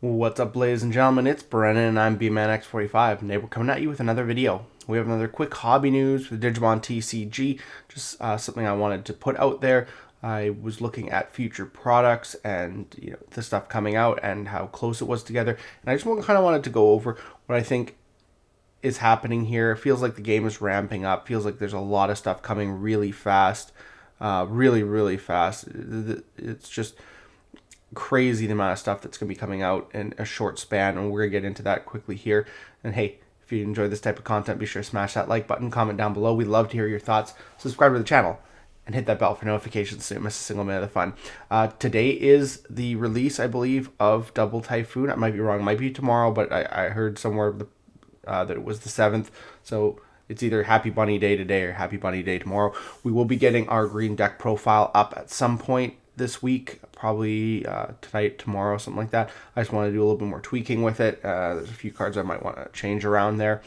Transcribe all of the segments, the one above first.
What's up, ladies and gentlemen? It's Brennan, and I'm BManX45. Today we're coming at you with another video. We have another quick hobby news for Digimon TCG, just something I wanted to put out there. I was looking at future products and the stuff coming out and how close it was together, and I just kind of wanted to go over what I think is happening here. It feels like the game is ramping up. Feels like there's a lot of stuff coming really fast, really fast. It's just crazy the amount of stuff that's going to be coming out in a short span, and we're going to get into that quickly here. And hey, if you enjoy this type of content, be sure to smash that like button, comment down below. We'd love to hear your thoughts. Subscribe to the channel and hit that bell for notifications so you don't miss a single minute of the fun. Today is the release, I believe, of Double Typhoon. I might be wrong. It might be tomorrow, but I heard somewhere that it was the 7th. So it's either Happy Bunny Day today or Happy Bunny Day tomorrow. We will be getting our green deck profile up at some point this week, probably tonight, tomorrow, something like that. I just want to do a little bit more tweaking with it. There's a few cards I might want to change around there.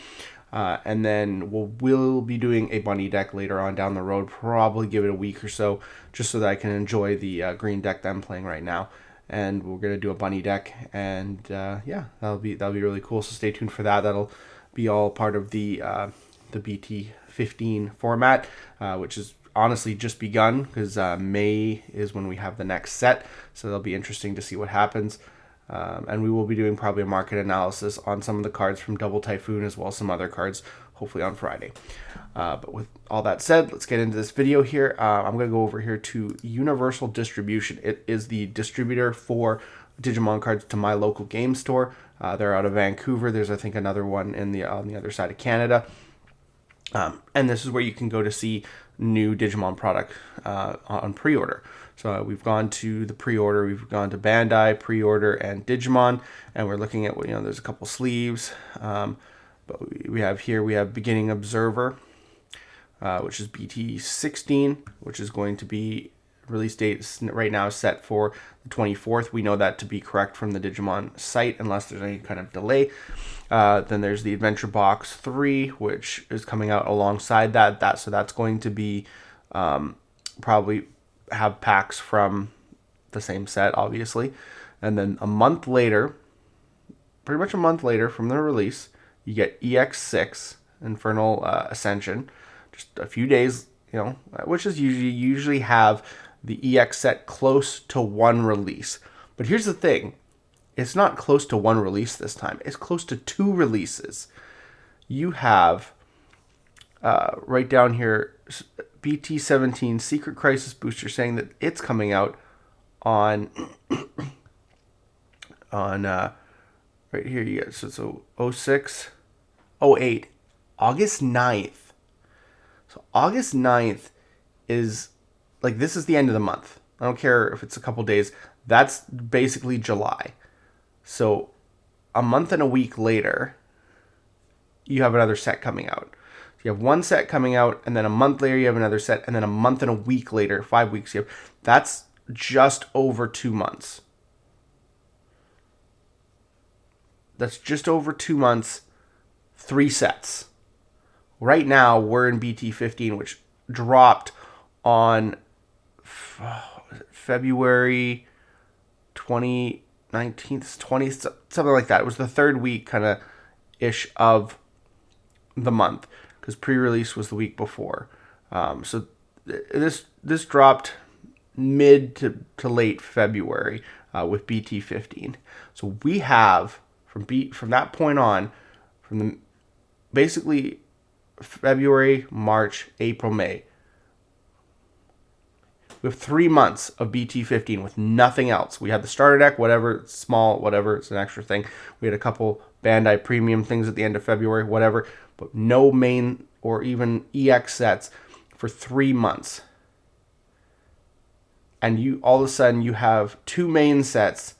And then we'll be doing a bunny deck later on down the road, probably give it a week or so, just so that I can enjoy the green deck that I'm playing right now. And we're going to do a bunny deck, and yeah, that'll be really cool. So stay tuned for that. That'll be all part of the BT15 format, which is honestly just begun, because May is when we have the next set, so that'll be interesting to see what happens. And we will be doing probably a market analysis on some of the cards from Double Typhoon, as well as some other cards, hopefully on Friday. But with all that said, let's get into this video here. I'm going to go over here to Universal Distribution. It is the distributor for Digimon cards to my local game store. They're out of Vancouver. There's, I think, another one on the other side of Canada. And this is where you can go to see new Digimon product on pre-order. So we've gone to the pre-order, we've gone to Bandai, pre-order, and Digimon, and we're looking at, there's a couple sleeves. But we have Beginning Observer, which is BT16, which is going to be release date right now set for the 24th. We know that to be correct from the Digimon site, unless there's any kind of delay. Then there's the Adventure Box 3, which is coming out alongside that. So that's going to be probably have packs from the same set, obviously. And then a month later, pretty much a month later from the release, you get EX6 Infernal Ascension. Just a few days, which is usually have the EX set close to one release. But here's the thing. It's not close to one release this time. It's close to two releases. You have, right down here, BT17 Secret Crisis Booster saying that it's coming out on, right here, you get, so 06, 08, August 9th. So August 9th is, this is the end of the month. I don't care if it's a couple days. That's basically July. So a month and a week later, you have another set coming out. So you have one set coming out, and then a month later you have another set, and then a month and a week later, 5 weeks, that's just over 2 months. That's just over 2 months, 3 sets. Right now, we're in BT15, which dropped on February 19th, 20th, something like that. It was the third week kind of ish of the month, because pre-release was the week before. So this dropped mid to late February with BT15. So we have from that point on, basically February, March, April, May. We have 3 months of BT15 with nothing else. We had the starter deck, whatever, it's small, whatever, it's an extra thing. We had a couple Bandai premium things at the end of February, whatever, but no main or even EX sets for 3 months. And you all of a sudden you have two main sets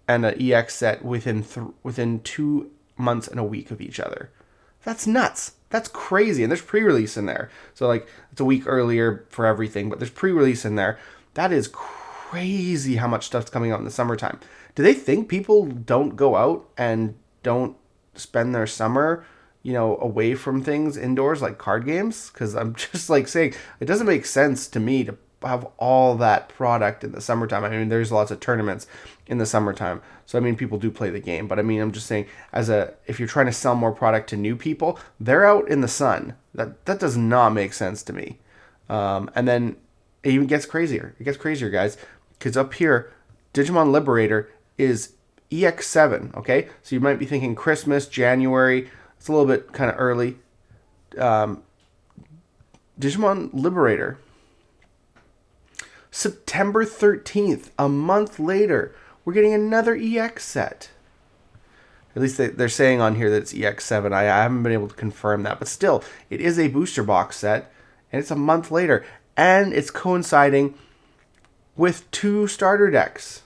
and an EX set within 2 months and a week of each other. That's nuts. That's crazy. And there's pre-release in there. So it's a week earlier for everything, but there's pre-release in there. That is crazy how much stuff's coming out in the summertime. Do they think people don't go out and don't spend their summer, away from things indoors like card games? Because I'm just saying, it doesn't make sense to me to have all that product in the summertime. I mean, there's lots of tournaments in the summertime, so I mean, people do play the game. But I mean, I'm just saying, if you're trying to sell more product to new people, they're out in the sun. That does not make sense to me. And then it even gets crazier. It gets crazier, guys, because up here, Digimon Liberator is EX7. Okay, so you might be thinking Christmas, January. It's a little bit kind of early. Digimon Liberator, September 13th, a month later, we're getting another EX set. At least they're saying on here that it's EX7. I haven't been able to confirm that, but still, it is a booster box set, and it's a month later, and it's coinciding with 2 starter decks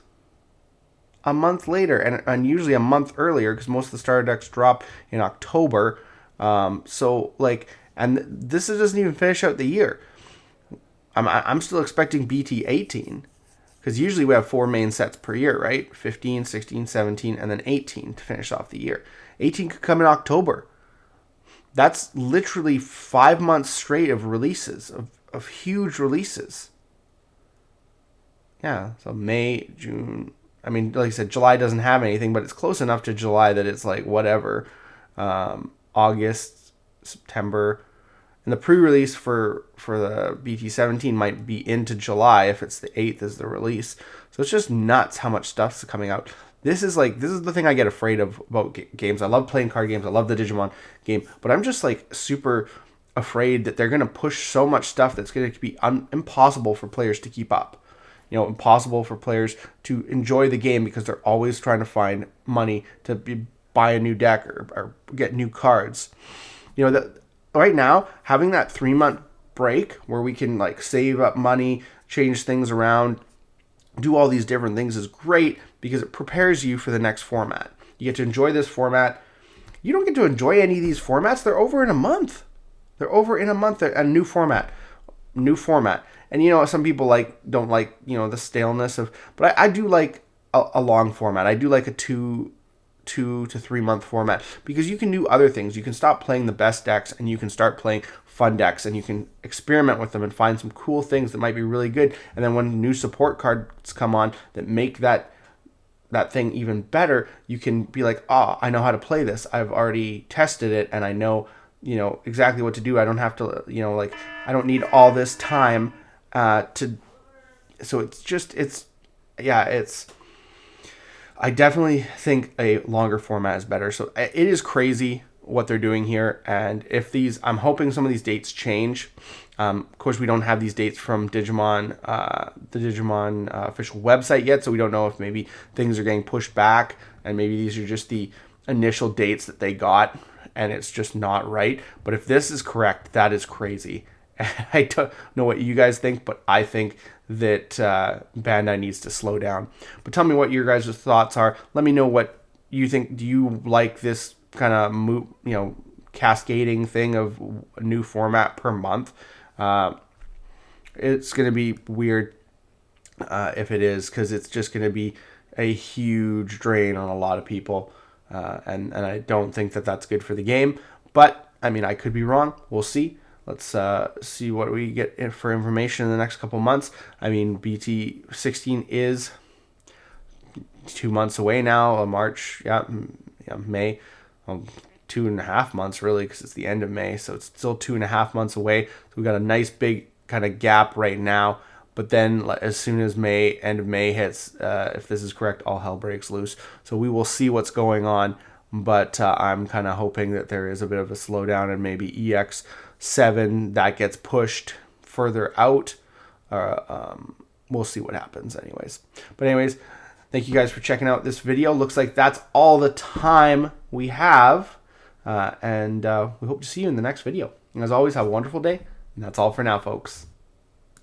a month later, and usually a month earlier, because most of the starter decks drop in October. So, like, and this doesn't even finish out the year. I'm still expecting BT 18, because usually we have 4 main sets per year, right? 15, 16, 17, and then 18 to finish off the year. 18 could come in October. That's literally 5 months straight of releases, of huge releases. Yeah, so May, June. I mean, like I said, July doesn't have anything, but it's close enough to July that it's like whatever. August, September. And the pre-release for the BT17 might be into July if it's the 8th is the release. So it's just nuts how much stuff's coming out. This is the thing I get afraid of about games. I love playing card games. I love the Digimon game. But I'm just like super afraid that they're going to push so much stuff that's going to be impossible for players to keep up. You know, impossible for players to enjoy the game because they're always trying to find money to buy a new deck or get new cards. You know, right now, having that 3-month break where we can like save up money, change things around, do all these different things is great because it prepares you for the next format. You get to enjoy this format. You don't get to enjoy any of these formats. They're over in a month. They're over in a month. They're a new format. And, you know, some people don't like, you know, the staleness of, but I do like a long format. I do like a 2 to 3 month format because you can do other things. You can stop playing the best decks and you can start playing fun decks and you can experiment with them and find some cool things that might be really good. And then when new support cards come on that make that thing even better, you can be like, oh, I know how to play this. I've already tested it and I know, you know, exactly what to do. I don't have to, you know, like, I don't need all this time so I definitely think a longer format is better. So it is crazy what they're doing here. And I'm hoping some of these dates change. Of course, we don't have these dates from Digimon, the Digimon official website yet. So we don't know if maybe things are getting pushed back and maybe these are just the initial dates that they got and it's just not right. But if this is correct, that is crazy. I don't know what you guys think, but I think that Bandai needs to slow down. But tell me what your guys' thoughts are. Let me know what you think. Do you like this kind of cascading thing of a new format per month? It's going to be weird if it is, because it's just going to be a huge drain on a lot of people, and I don't think that that's good for the game. But I mean, I could be wrong. We'll see. Let's see what we get for information in the next couple months. I mean, BT 16 is 2 months away now. March, May, 2.5 months really, because it's the end of May. So it's still 2.5 months away. So we've got a nice big kind of gap right now. But then as soon as end of May hits, if this is correct, all hell breaks loose. So we will see what's going on. But I'm kind of hoping that there is a bit of a slowdown and maybe EX7 that gets pushed further out. We'll see what happens anyways. But anyways, thank you guys for checking out this video. Looks like that's all the time we have. And we hope to see you in the next video. And as always, have a wonderful day. And that's all for now, folks.